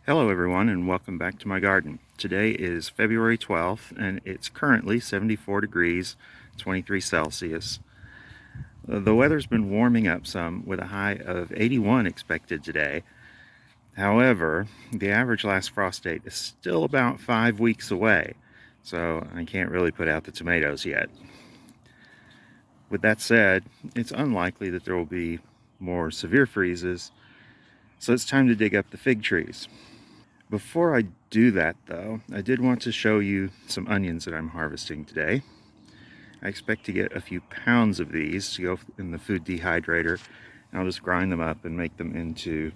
Hello everyone and welcome back to my garden. Today is February 12th and it's currently 74 degrees 23 Celsius. The weather's been warming up some with a high of 81 expected today. However, the average last frost date is still about 5 weeks away, so I can't really put out the tomatoes yet. With that said, it's unlikely that there will be more severe freezes, so it's time to dig up the fig trees. Before I do that though, I did want to show you some onions that I'm harvesting today. I expect to get a few pounds of these to go in the food dehydrator, and I'll just grind them up and make them into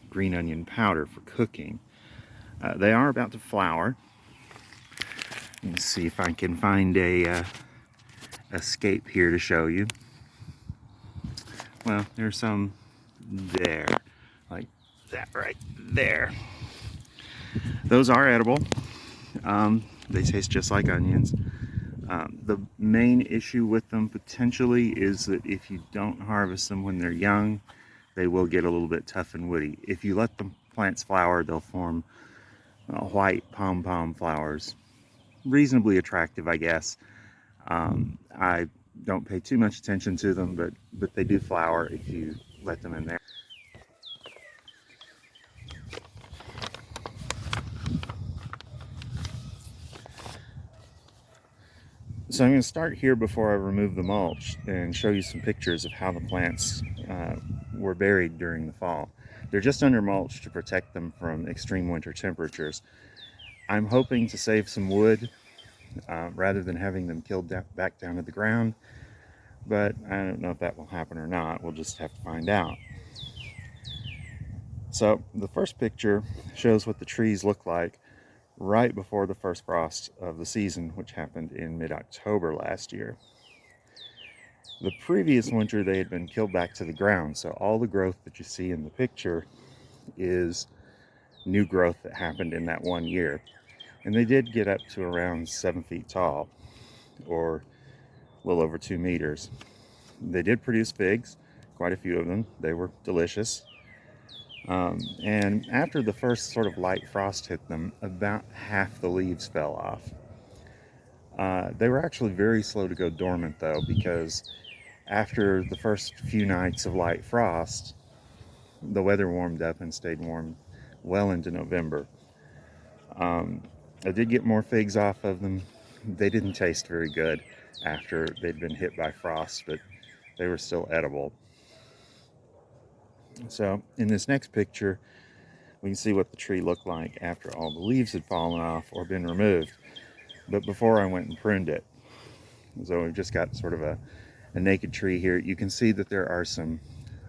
green onion powder for cooking. They are about to flower. Let's see if I can find a escape here to show you. Well, there's some there, like that right there. Those are edible. They taste just like onions. The main issue with them potentially is that if you don't harvest them when they're young, they will get a little bit tough and woody. If you let the plants flower, they'll form white pom-pom flowers. Reasonably attractive, I guess. I don't pay too much attention to them, but they do flower if you let them in there. So I'm going to start here before I remove the mulch and show you some pictures of how the plants were buried during the fall. They're just under mulch to protect them from extreme winter temperatures. I'm hoping to save some wood rather than having them killed back down to the ground, but I don't know if that will happen or not. We'll just have to find out. So the first picture shows what the trees look like right before the first frost of the season, which happened in mid-October last year. The previous winter they had been killed back to the ground, so all the growth that you see in the picture is new growth that happened in that one year. And they did get up to around 7 feet tall, or a little over 2 meters. They did produce figs, quite a few of them. They were delicious. And after the first sort of light frost hit them, about half the leaves fell off. They were actually very slow to go dormant though, because after the first few nights of light frost, the weather warmed up and stayed warm well into November. I did get more figs off of them. They didn't taste very good after they'd been hit by frost, but they were still edible. So in this next picture, we can see what the tree looked like after all the leaves had fallen off or been removed, but before I went and pruned it. So we've just got sort of a naked tree here. You can see that there are some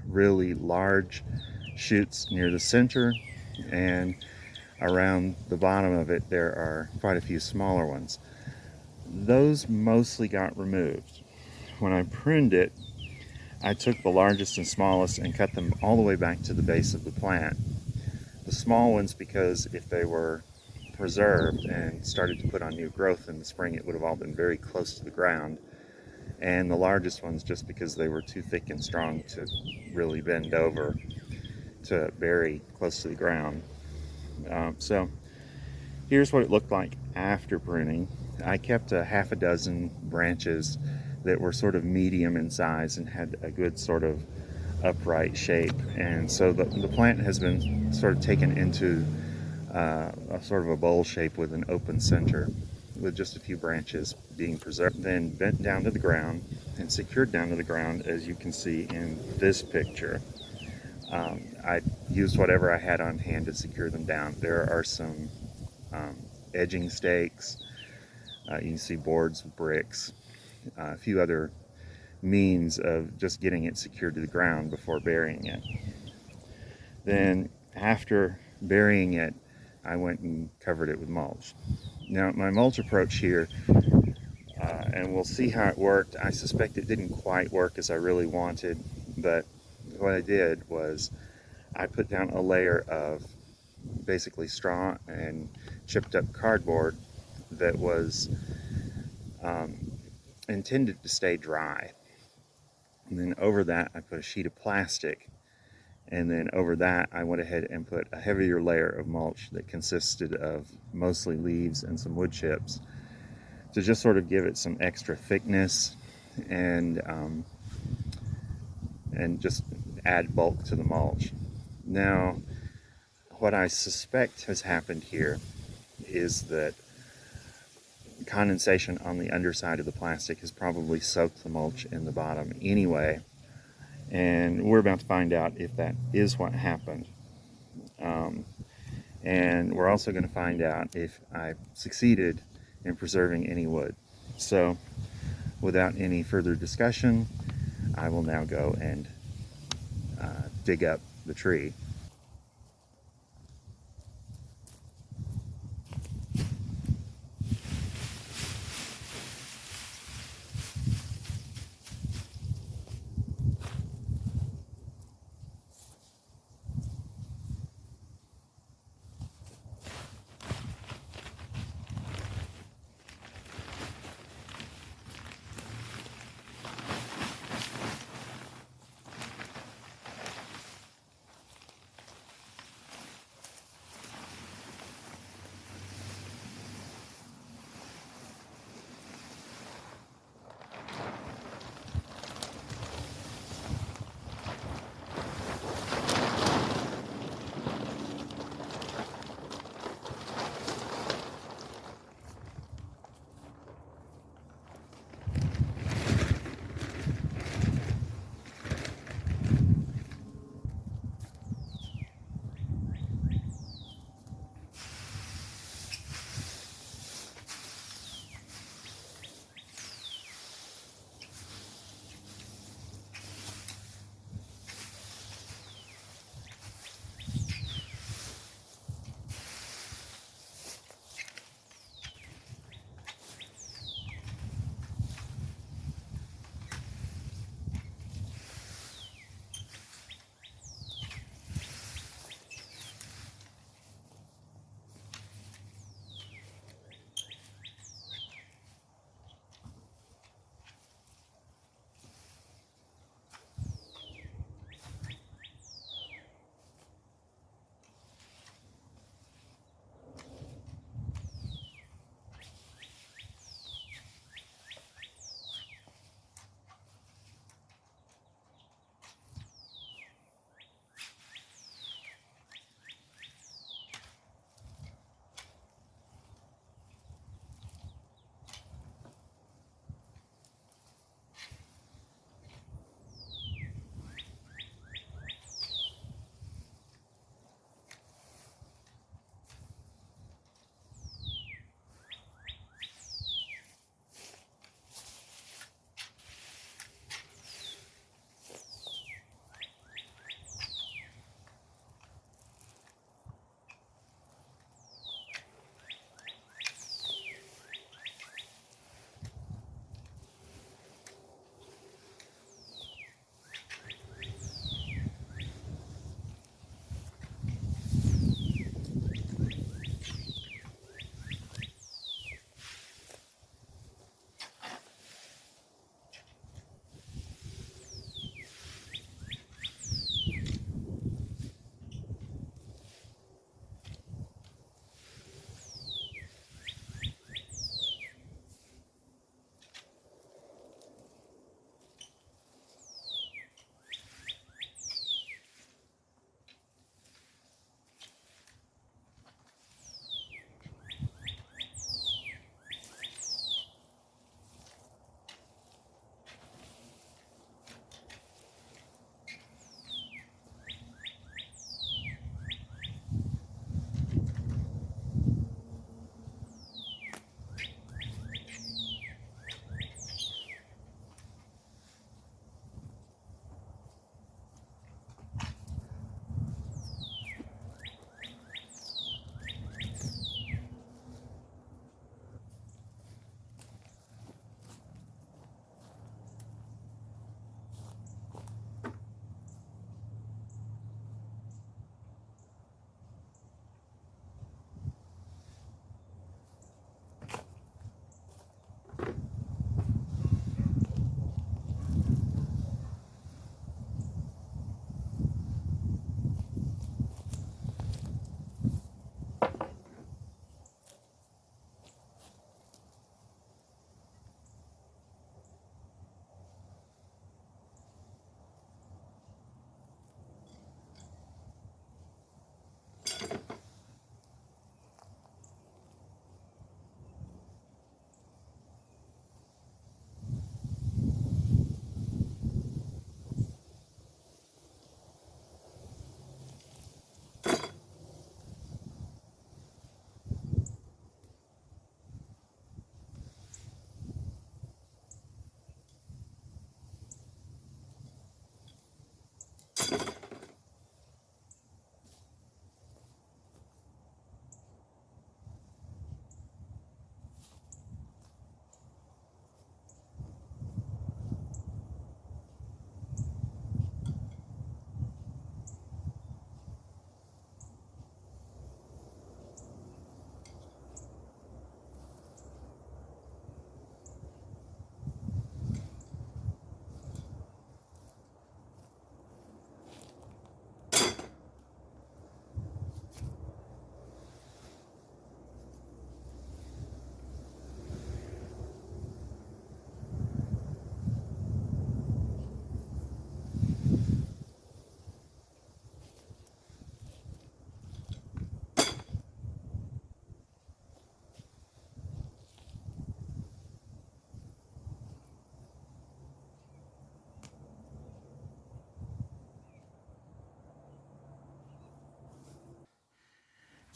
really large shoots near the center, and around the bottom of it there are quite a few smaller ones. Those mostly got removed. When I pruned it, I took the largest and smallest and cut them all the way back to the base of the plant. The small ones, because if they were preserved and started to put on new growth in the spring, it would have all been very close to the ground. And the largest ones, just because they were too thick and strong to really bend over to bury close to the ground. So here's what it looked like after pruning. I kept a half a dozen branches that were sort of medium in size and had a good sort of upright shape, and so the plant has been sort of taken into a sort of a bowl shape with an open center, with just a few branches being preserved, then bent down to the ground and secured down to the ground, as you can see in this picture. I used whatever I had on hand to secure them down. There are some edging stakes, you can see boards with bricks, a few other means of just getting it secured to the ground before burying it. Then after burying it, I went and covered it with mulch. Now my mulch approach here, and we'll see how it worked. I suspect it didn't quite work as I really wanted, but what I did was I put down a layer of basically straw and chipped up cardboard that was intended to stay dry. And then over that I put a sheet of plastic, And then over that, I went ahead and put a heavier layer of mulch that consisted of mostly leaves and some wood chips to just sort of give it some extra thickness and just add bulk to the mulch. Now, what I suspect has happened here is that condensation on the underside of the plastic has probably soaked the mulch in the bottom anyway, and we're about to find out if that is what happened. And we're also going to find out if I succeeded in preserving any wood. So without any further discussion, I will now go and dig up the tree.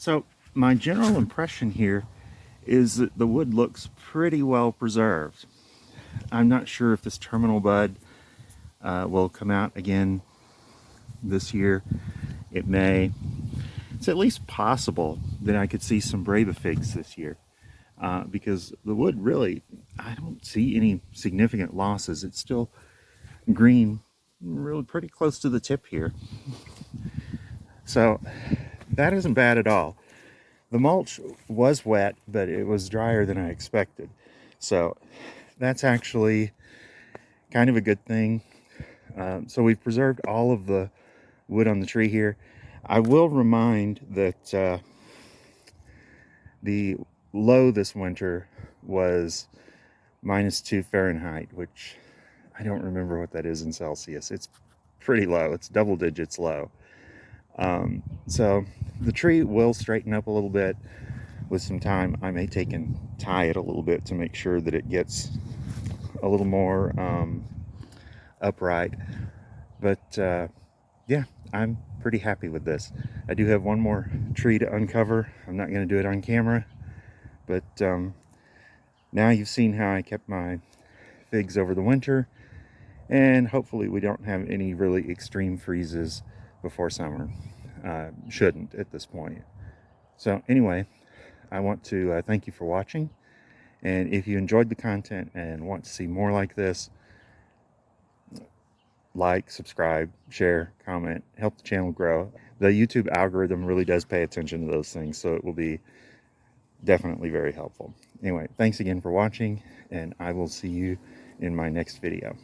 So my general impression here is that the wood looks pretty well preserved. I'm not sure if this terminal bud will come out again this year. It may. It's at least possible that I could see some Brava figs this year, because the wood really, I don't see any significant losses. It's still green, really pretty close to the tip here. So that isn't bad at all. The mulch was wet, but it was drier than I expected. So that's actually kind of a good thing. So we've preserved all of the wood on the tree here. I will remind that the low this winter was -2 Fahrenheit, which I don't remember what that is in Celsius. It's pretty low. It's double digits low. So the tree will straighten up a little bit with some time. I may take and tie it a little bit to make sure that it gets a little more upright. But yeah, I'm pretty happy with this. I do have one more tree to uncover. I'm not going to do it on camera, but now you've seen how I kept my figs over the winter, and hopefully we don't have any really extreme freezes before summer. Shouldn't at this point. So anyway, I want to thank you for watching, and if you enjoyed the content and want to see more like this, like, subscribe, share, comment, help the channel grow. The YouTube algorithm really does pay attention to those things, so it will be definitely very helpful. Anyway, thanks again for watching, and I will see you in my next video.